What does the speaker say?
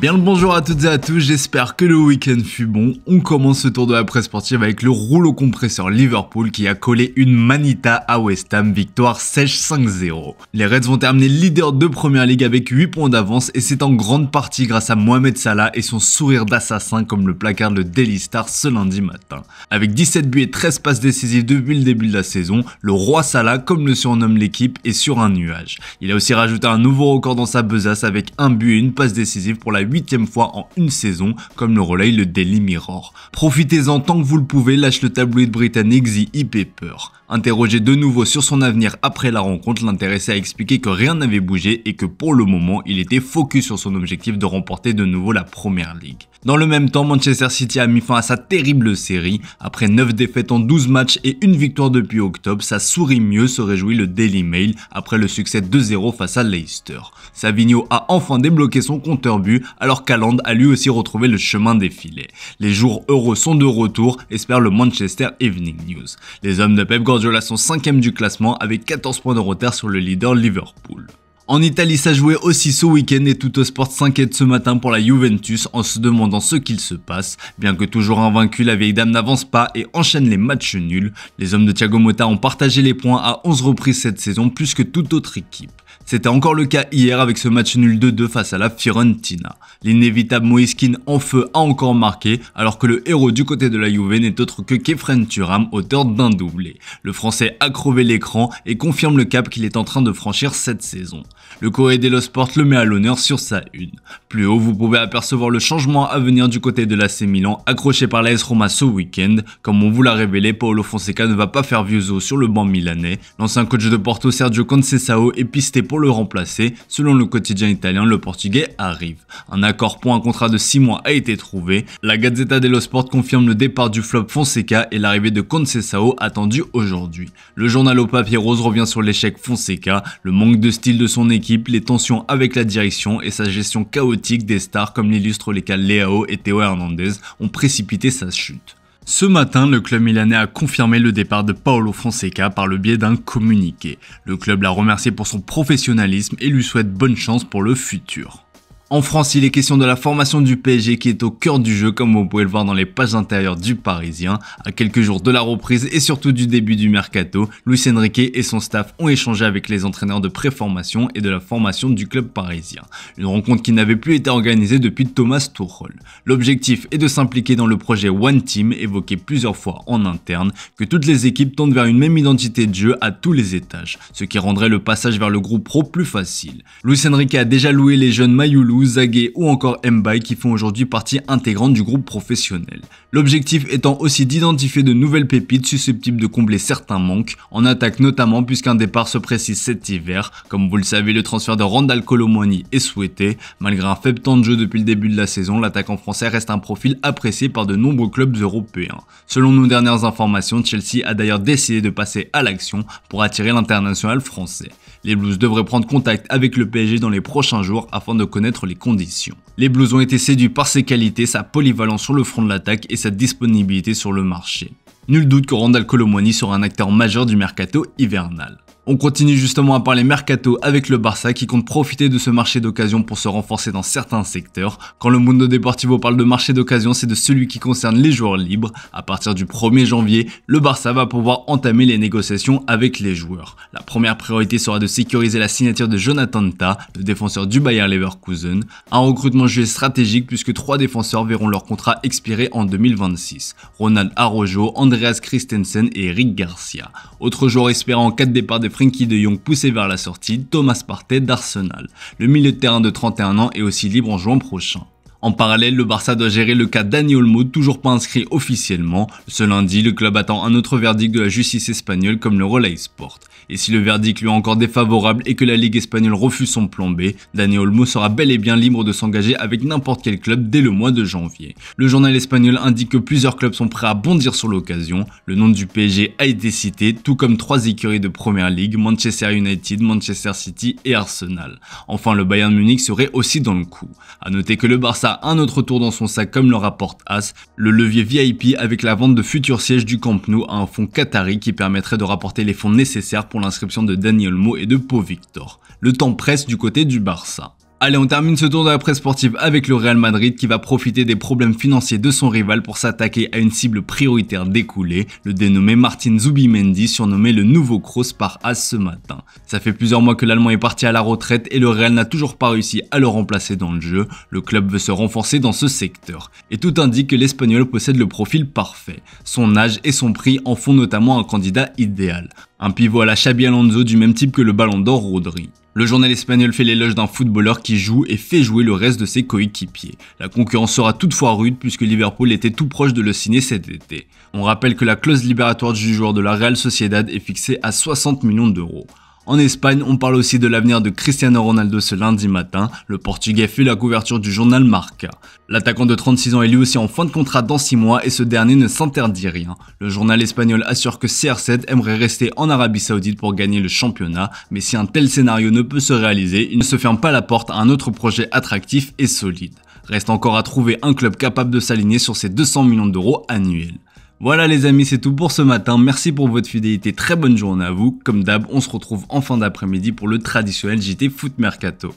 Bien le bonjour à toutes et à tous, j'espère que le week-end fut bon. On commence ce tour de la presse sportive avec le rouleau compresseur Liverpool qui a collé une manita à West Ham, victoire sèche 5-0. Les Reds vont terminer leader de Première Ligue avec 8 points d'avance et c'est en grande partie grâce à Mohamed Salah et son sourire d'assassin comme le placarde le Daily Star ce lundi matin. Avec 17 buts et 13 passes décisives depuis le début de la saison, le roi Salah, comme le surnomme l'équipe, est sur un nuage. Il a aussi rajouté un nouveau record dans sa besace avec un but et une passe décisive pour la 8e fois en une saison, comme le relaye le Daily Mirror. Profitez-en tant que vous le pouvez, lâche le tabloïd britannique The E-Paper. Interrogé de nouveau sur son avenir après la rencontre, l'intéressé a expliqué que rien n'avait bougé et que pour le moment, il était focus sur son objectif de remporter de nouveau la Première Ligue. Dans le même temps, Manchester City a mis fin à sa terrible série. Après 9 défaites en 12 matchs et une victoire depuis octobre, ça sourit mieux, se réjouit le Daily Mail après le succès 2-0 face à Leicester. Savigno a enfin débloqué son compteur but alors qu'Haaland a lui aussi retrouvé le chemin des filets. Les jours heureux sont de retour, espère le Manchester Evening News. Les hommes de Pep Guardiola sont 5e du classement avec 14 points de retard sur le leader Liverpool. En Italie, ça jouait aussi ce week-end et Tuttosport s'inquiète ce matin pour la Juventus en se demandant ce qu'il se passe. Bien que toujours invaincu, la vieille dame n'avance pas et enchaîne les matchs nuls. Les hommes de Thiago Motta ont partagé les points à 11 reprises cette saison, plus que toute autre équipe. C'était encore le cas hier avec ce match nul 2-2 face à la Fiorentina. L'inévitable Moïse Kean en feu a encore marqué, alors que le héros du côté de la Juve n'est autre que Khéphren Thuram, auteur d'un doublé. Le français a crevé l'écran et confirme le cap qu'il est en train de franchir cette saison. Le Corriere dello Sport le met à l'honneur sur sa une. Plus haut, vous pouvez apercevoir le changement à venir du côté de l'AC Milan, accroché par l'AS Roma ce week-end. Comme on vous l'a révélé, Paulo Fonseca ne va pas faire vieux os sur le banc milanais. L'ancien coach de Porto, Sergio Conceição, est pisté pour le remplacer. Selon le quotidien italien, le portugais arrive. Un accord pour un contrat de 6 mois a été trouvé. La Gazzetta dello Sport confirme le départ du flop Fonseca et l'arrivée de Conceição attendue aujourd'hui. Le journal au papier rose revient sur l'échec Fonseca, le manque de style de son équipe, les tensions avec la direction et sa gestion chaotique des stars comme l'illustrent les cas Leao et Théo Hernandez ont précipité sa chute. Ce matin, le club milanais a confirmé le départ de Paulo Fonseca par le biais d'un communiqué. Le club l'a remercié pour son professionnalisme et lui souhaite bonne chance pour le futur. En France, il est question de la formation du PSG qui est au cœur du jeu comme vous pouvez le voir dans les pages intérieures du Parisien. À quelques jours de la reprise et surtout du début du mercato, Luis Enrique et son staff ont échangé avec les entraîneurs de préformation et de la formation du club parisien. Une rencontre qui n'avait plus été organisée depuis Thomas Tuchel. L'objectif est de s'impliquer dans le projet One Team évoqué plusieurs fois en interne, que toutes les équipes tendent vers une même identité de jeu à tous les étages, ce qui rendrait le passage vers le groupe pro plus facile. Luis Enrique a déjà loué les jeunes Mayoulou, Zagué ou encore Mbaye qui font aujourd'hui partie intégrante du groupe professionnel. L'objectif étant aussi d'identifier de nouvelles pépites susceptibles de combler certains manques, en attaque notamment puisqu'un départ se précise cet hiver. Comme vous le savez, le transfert de Randal Kolo Muani est souhaité. Malgré un faible temps de jeu depuis le début de la saison, l'attaquant français reste un profil apprécié par de nombreux clubs européens. Selon nos dernières informations, Chelsea a d'ailleurs décidé de passer à l'action pour attirer l'international français. Les Blues devraient prendre contact avec le PSG dans les prochains jours afin de connaître les conditions. Les Blues ont été séduits par ses qualités, sa polyvalence sur le front de l'attaque et sa disponibilité sur le marché. Nul doute que Randal Kolo Muani sera un acteur majeur du mercato hivernal. On continue justement à parler mercato avec le Barça qui compte profiter de ce marché d'occasion pour se renforcer dans certains secteurs. Quand le Mundo Deportivo parle de marché d'occasion, c'est de celui qui concerne les joueurs libres. À partir du 1er janvier, le Barça va pouvoir entamer les négociations avec les joueurs. La première priorité sera de sécuriser la signature de Jonathan Tah, le défenseur du Bayer Leverkusen. Un recrutement jugé stratégique puisque 3 défenseurs verront leur contrat expirer en 2026. Ronald Araujo, Andreas Christensen et Eric Garcia. Autre joueur espérant en cas de départ de Frenkie de Jong poussé vers la sortie, Thomas Partey d'Arsenal. Le milieu de terrain de 31 ans est aussi libre en juin prochain. En parallèle, le Barça doit gérer le cas Dani Olmo, toujours pas inscrit officiellement. Ce lundi, le club attend un autre verdict de la justice espagnole comme le relaye Sport. Et si le verdict lui est encore défavorable et que la Ligue espagnole refuse son plan B, Dani Olmo sera bel et bien libre de s'engager avec n'importe quel club dès le mois de janvier. Le journal espagnol indique que plusieurs clubs sont prêts à bondir sur l'occasion. Le nom du PSG a été cité, tout comme 3 écuries de Première Ligue, Manchester United, Manchester City et Arsenal. Enfin, le Bayern Munich serait aussi dans le coup. A noter que le Barça a un autre tour dans son sac comme le rapporte AS, le levier VIP avec la vente de futurs sièges du Camp Nou à un fonds qatari qui permettrait de rapporter les fonds nécessaires pour l'inscription de Dani Olmo et de Pau Victor. Le temps presse du côté du Barça. Allez, on termine ce tour de la presse sportive avec le Real Madrid qui va profiter des problèmes financiers de son rival pour s'attaquer à une cible prioritaire découlée, le dénommé Martin Zubimendi, surnommé le nouveau Kroos par AS ce matin. Ça fait plusieurs mois que l'Allemand est parti à la retraite et le Real n'a toujours pas réussi à le remplacer dans le jeu. Le club veut se renforcer dans ce secteur. Et tout indique que l'Espagnol possède le profil parfait. Son âge et son prix en font notamment un candidat idéal. Un pivot à la Xabi Alonso du même type que le Ballon d'Or Rodri. Le journal espagnol fait l'éloge d'un footballeur qui joue et fait jouer le reste de ses coéquipiers. La concurrence sera toutefois rude puisque Liverpool était tout proche de le signer cet été. On rappelle que la clause libératoire du joueur de la Real Sociedad est fixée à 60 millions d'euros. En Espagne, on parle aussi de l'avenir de Cristiano Ronaldo ce lundi matin. Le Portugais fait la couverture du journal Marca. L'attaquant de 36 ans est lui aussi en fin de contrat dans 6 mois et ce dernier ne s'interdit rien. Le journal espagnol assure que CR7 aimerait rester en Arabie Saoudite pour gagner le championnat, mais si un tel scénario ne peut se réaliser, il ne se ferme pas la porte à un autre projet attractif et solide. Reste encore à trouver un club capable de s'aligner sur ses 200 millions d'euros annuels. Voilà les amis, c'est tout pour ce matin, merci pour votre fidélité, très bonne journée à vous. Comme d'hab, on se retrouve en fin d'après-midi pour le traditionnel JT Foot Mercato.